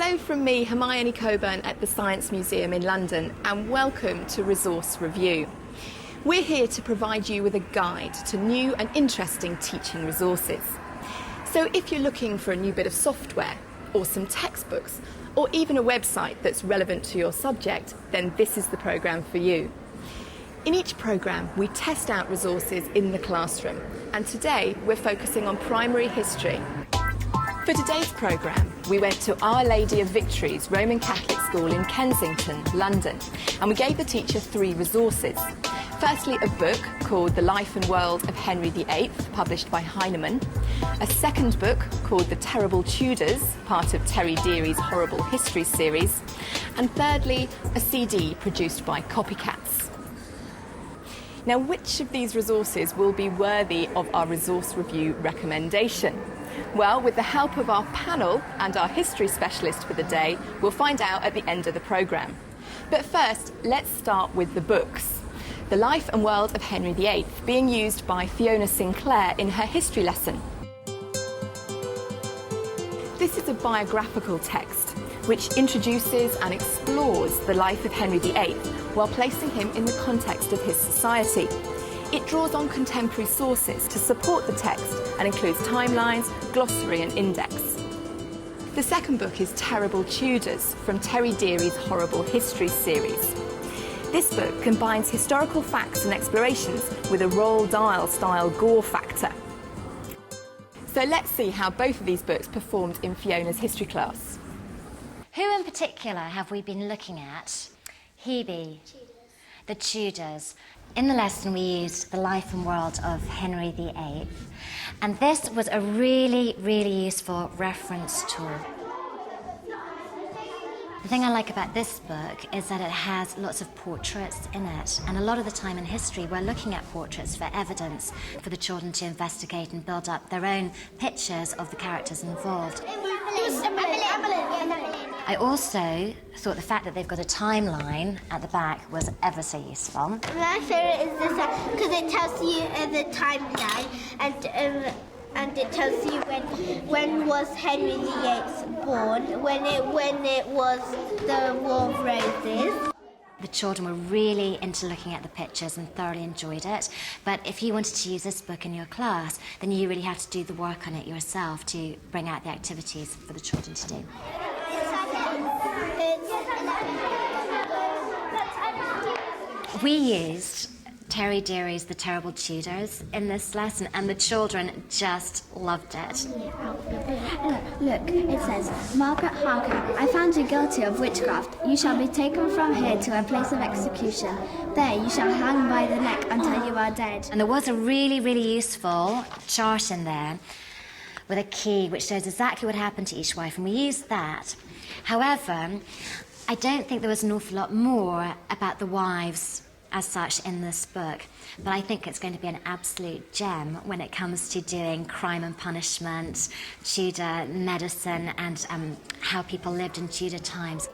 Hello from me, Hermione Coburn at the Science Museum in London, and welcome to Resource Review. We're here to provide you with a guide to new and interesting teaching resources. So if you're looking for a new bit of software, or some textbooks, or even a website that's relevant to your subject, then this is the programme for you. In each programme, we test out resources in the classroom, and today we're focusing on primary history. For today's programme, we went to Our Lady of Victory's Roman Catholic School in Kensington, London, and we gave the teacher 3 resources. Firstly, a book called The Life and World of Henry VIII, published by Heinemann. A second book called The Terrible Tudors, part of Terry Deary's Horrible History series. And thirdly, a CD produced by Copycats. Now, which of these resources will be worthy of our resource review recommendation? Well, with the help of our panel and our history specialist for the day, we'll find out at the end of the programme. But first, let's start with the books. The Life and World of Henry VIII, being used by Fiona Sinclair in her history lesson. This is a biographical text which introduces and explores the life of Henry VIII while placing him in the context of his society. It draws on contemporary sources to support the text and includes timelines, glossary and index. The second book is Terrible Tudors from Terry Deary's Horrible History series. This book combines historical facts and explorations with a Roald Dahl style gore factor. So let's see how both of these books performed in Fiona's history class. Who in particular have we been looking at? Hebe. The Tudors. In the lesson we used The Life and World of Henry VIII, and this was a really, really useful reference tool. The thing I like about this book is that it has lots of portraits in it, and a lot of the time in history we're looking at portraits for evidence for the children to investigate and build up their own pictures of the characters involved. I also thought the fact that they've got a timeline at the back was ever so useful. My favourite is this because it tells you the timeline and it tells you when was Henry VIII born, when it was the War of Roses. The children were really into looking at the pictures and thoroughly enjoyed it. But if you wanted to use this book in your class, then you really have to do the work on it yourself to bring out the activities for the children to do. We used Terry Deary's The Terrible Tudors in this lesson, and the children just loved it. Look, it says, Margaret Harker, I found you guilty of witchcraft. You shall be taken from here to a place of execution. There you shall hang by the neck until you are dead. And there was a really, really useful chart in there with a key which shows exactly what happened to each wife, and we used that. However, I don't think there was an awful lot more about the wives as such in this book, but I think it's going to be an absolute gem when it comes to doing crime and punishment, Tudor medicine, and how people lived in Tudor times.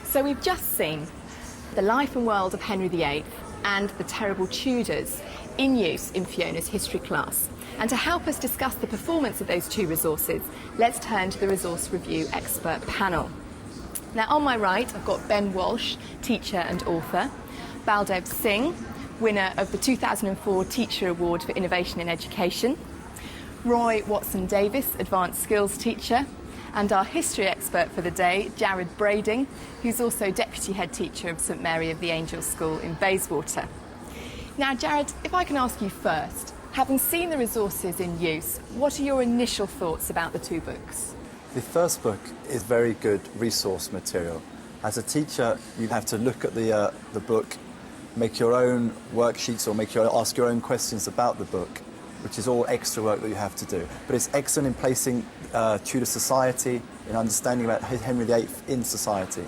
So we've just seen The Life and World of Henry VIII and The Terrible Tudors in use in Fiona's history class. And to help us discuss the performance of those 2 resources, let's turn to the Resource Review expert panel. Now, on my right, I've got Ben Walsh, teacher and author, Baldev Singh, winner of the 2004 Teacher Award for Innovation in Education, Roy Watson-Davis, advanced skills teacher, and our history expert for the day, Jared Brading, who's also deputy head teacher of St Mary of the Angels School in Bayswater. Now, Jared, if I can ask you first, having seen the resources in use, what are your initial thoughts about the 2 books? The first book is very good resource material. As a teacher, you have to look at the book, make your own worksheets or ask your own questions about the book, which is all extra work that you have to do. But it's excellent in placing Tudor society, in understanding about Henry VIII in society.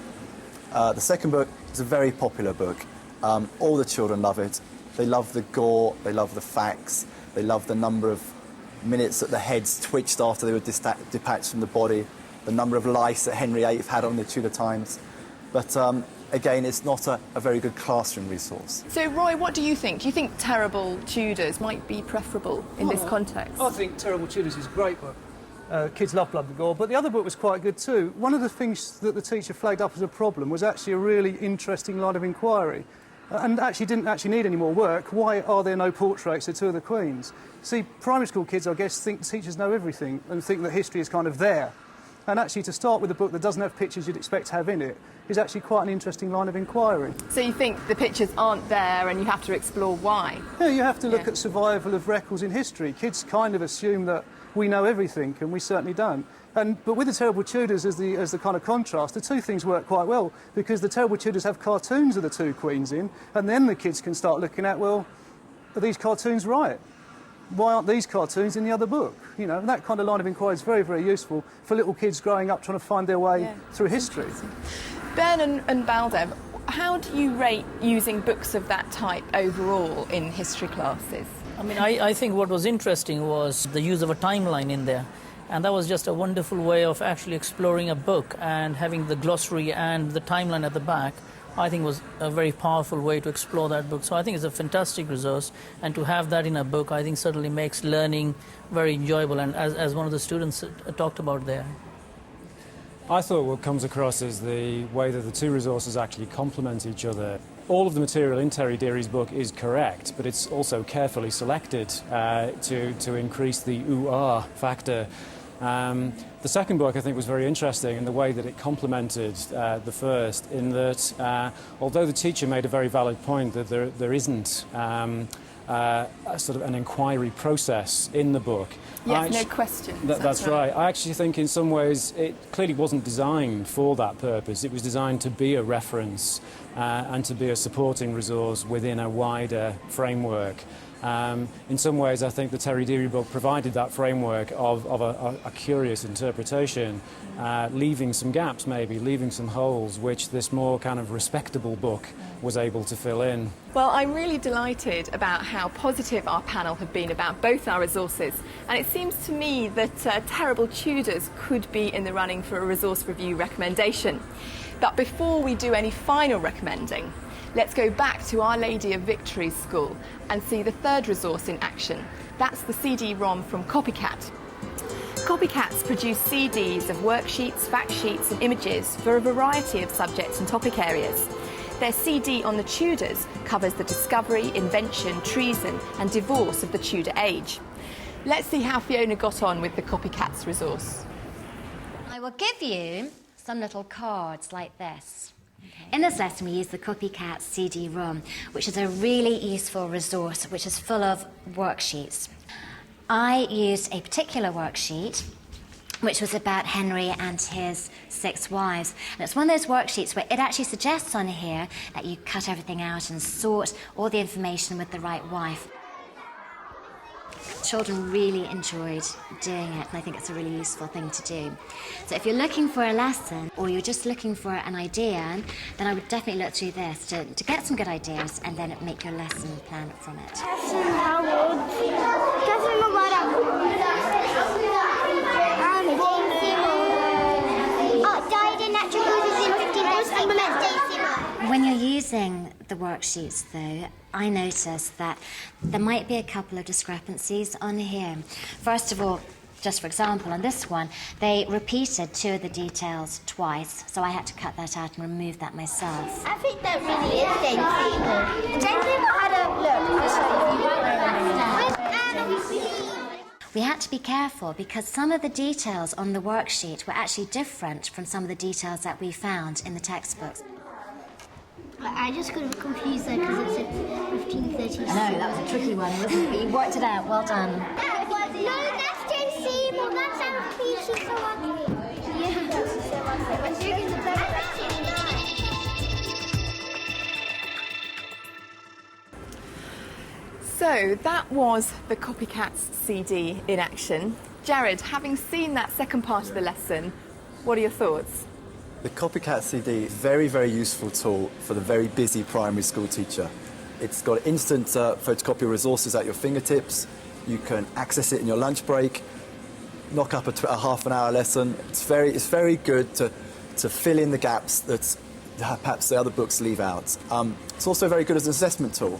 The second book is a very popular book. All the children love it. They love the gore, they love the facts, they love the number of minutes that the heads twitched after they were detached from the body, the number of lice that Henry VIII had on the Tudor times. But again, it's not a very good classroom resource. So, Roy, what do you think? Do you think Terrible Tudors might be preferable in this context? I think Terrible Tudors is a great book. Kids love Blood and Gore, but the other book was quite good too. One of the things that the teacher flagged up as a problem was actually a really interesting line of inquiry. And actually didn't need any more work. Why are there no portraits of two of the queens? See, primary school kids, I guess, think teachers know everything and think that history is kind of there. And actually to start with a book that doesn't have pictures you'd expect to have in it is actually quite an interesting line of inquiry. So you think the pictures aren't there and you have to explore why? Yeah, you have to look at survival of records in history. Kids kind of assume that we know everything, and we certainly don't. But with the Terrible Tudors as the kind of contrast, the two things work quite well, because the Terrible Tudors have cartoons of the two queens in, and then the kids can start looking at, well, are these cartoons right? Why aren't these cartoons in the other book? You know, and that kind of line of inquiry is very, very useful for little kids growing up trying to find their way through history. Ben and Baldev, how do you rate using books of that type overall in history classes? I mean, I think what was interesting was the use of a timeline in there. And that was just a wonderful way of actually exploring a book, and having the glossary and the timeline at the back, I think was a very powerful way to explore that book. So I think it's a fantastic resource, and to have that in a book, I think certainly makes learning very enjoyable, and as one of the students talked about there. I thought what comes across is the way that the two resources actually complement each other. All of the material in Terry Deary's book is correct, but it's also carefully selected to increase the ooh-ah factor. The second book, I think, was very interesting in the way that it complemented the first, in that although the teacher made a very valid point that there isn't a sort of an inquiry process in the book. Yes, no questions. That's right. I actually think in some ways it clearly wasn't designed for that purpose. It was designed to be a reference and to be a supporting resource within a wider framework. In some ways, I think the Terry Deary book provided that framework of a curious interpretation, leaving some gaps maybe, leaving some holes, which this more kind of respectable book was able to fill in. Well, I'm really delighted about how positive our panel have been about both our resources, and it seems to me that Terrible Tudors could be in the running for a resource review recommendation. But before we do any final recommending, let's go back to Our Lady of Victory School and see the third resource in action. That's the CD-ROM from Copycat. Copycats produce CDs of worksheets, fact sheets and images for a variety of subjects and topic areas. Their CD on the Tudors covers the discovery, invention, treason and divorce of the Tudor age. Let's see how Fiona got on with the Copycats resource. I will give you some little cards like this. In this lesson, we use the Copycat CD-ROM, which is a really useful resource which is full of worksheets. I used a particular worksheet which was about Henry and his 6 wives. And it's one of those worksheets where it actually suggests on here that you cut everything out and sort all the information with the right wife. Children really enjoyed doing it, and I think it's a really useful thing to do. So if you're looking for a lesson or you're just looking for an idea, then I would definitely look through this to get some good ideas and then make your lesson plan from it. Died in natural causes in 1516. When you're using the worksheets, though, I noticed that there might be a couple of discrepancies on here. First of all, just for example, on this one, they repeated 2 of the details twice, so I had to cut that out and remove that myself. I think that really is Jane Seymour. Jane Seymour had a look. We had to be careful because some of the details on the worksheet were actually different from some of the details that we found in the textbooks. I just got confused there because it said 1536. No, that was a tricky one, wasn't it? But you worked it out. Well done. No, that's Jane Seymour. That's our piece. She's so ugly. Yeah, that's so ugly. I'm drinking the better. So that was the Copycats CD in action. Jared, having seen that second part of the lesson, what are your thoughts? The Copycat CD is a very, very useful tool for the very busy primary school teacher. It's got instant photocopy resources at your fingertips. You can access it in your lunch break, knock up a half an hour lesson. It's very good to fill in the gaps that perhaps the other books leave out. It's also very good as an assessment tool.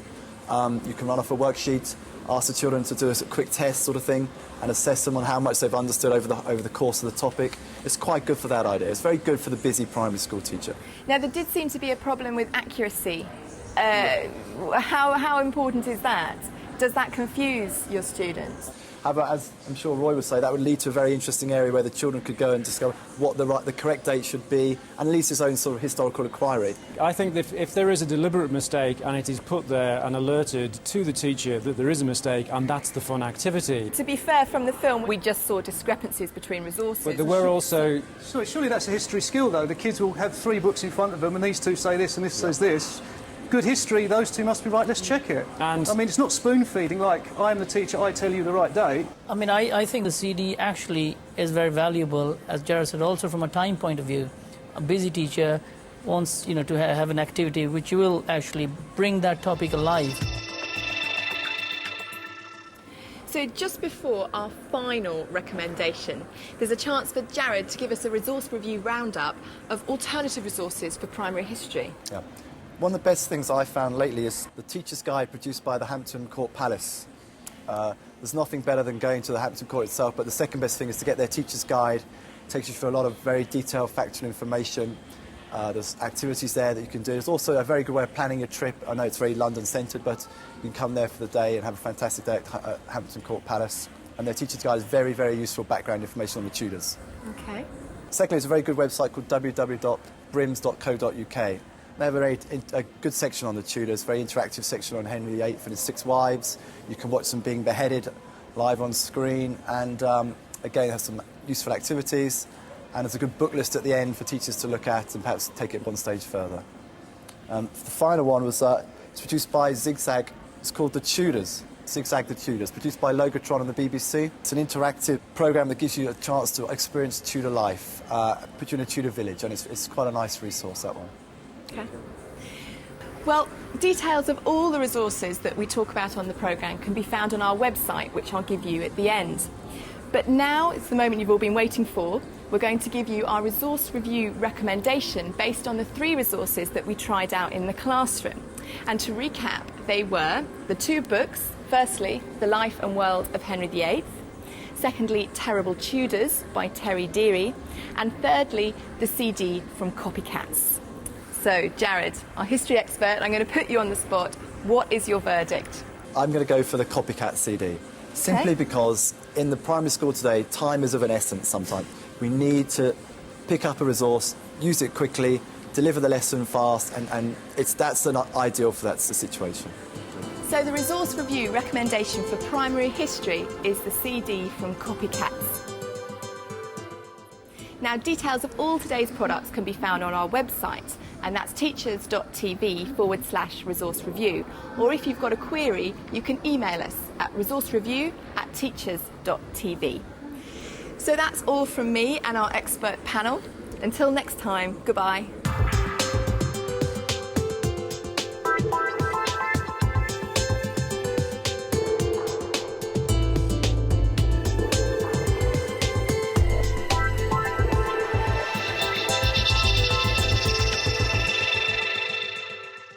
You can run off a worksheet, ask the children to do a quick test sort of thing, and assess them on how much they've understood over the course of the topic. It's quite good for that idea. It's very good for the busy primary school teacher. Now, there did seem to be a problem with accuracy. How important is that? Does that confuse your students? However, as I'm sure Roy would say, that would lead to a very interesting area where the children could go and discover what the correct date should be, and at least its own sort of historical inquiry. I think that if there is a deliberate mistake and it is put there and alerted to the teacher that there is a mistake, and that's the fun activity. To be fair, from the film, we just saw discrepancies between resources. But there were also... Surely that's a history skill, though. The kids will have 3 books in front of them, and these 2 say this and this says this. Good history, those 2 must be right, let's check it. And I mean, it's not spoon-feeding like, I'm the teacher, I tell you the right date. I mean, I think the CD actually is very valuable, as Jared said, also from a time point of view. A busy teacher wants, to have an activity which will actually bring that topic alive. So just before our final recommendation, there's a chance for Jared to give us a resource review roundup of alternative resources for primary history. Yeah. One of the best things I found lately is the teacher's guide produced by the Hampton Court Palace. There's nothing better than going to the Hampton Court itself, but the second best thing is to get their teacher's guide. It takes you through a lot of very detailed factual information. There's activities there that you can do. It's also a very good way of planning your trip. I know it's very London-centred, but you can come there for the day and have a fantastic day at Hampton Court Palace. And their teacher's guide is very, very useful background information on the Tudors. Okay. Secondly, there's a very good website called www.brims.co.uk. They have a good section on the Tudors, very interactive section on Henry VIII and his 6 wives. You can watch them being beheaded live on screen, and again, have some useful activities. And there's a good book list at the end for teachers to look at and perhaps take it one stage further. The final one was it's produced by Zigzag. It's called The Tudors. Zigzag The Tudors, produced by Logotron and the BBC. It's an interactive programme that gives you a chance to experience Tudor life, put you in a Tudor village, and it's quite a nice resource, that one. Okay. Well, details of all the resources that we talk about on the programme can be found on our website, which I'll give you at the end. But now it's the moment you've all been waiting for. We're going to give you our resource review recommendation based on the 3 resources that we tried out in the classroom. And to recap, they were the 2 books. Firstly, The Life and World of Henry VIII. Secondly, Terrible Tudors by Terry Deary. And thirdly, the CD from Copycats. So, Jared, our history expert, I'm going to put you on the spot. What is your verdict? I'm going to go for the Copycat CD, simply because in the primary school today, time is of an essence sometimes. We need to pick up a resource, use it quickly, deliver the lesson fast, and that's the ideal for that's the situation. So the resource review recommendation for primary history is the CD from Copycats. Now, details of all today's products can be found on our website, and that's teachers.tv/resource review. Or if you've got a query, you can email us at resourcereview@teachers.tv. So that's all from me and our expert panel. Until next time, goodbye.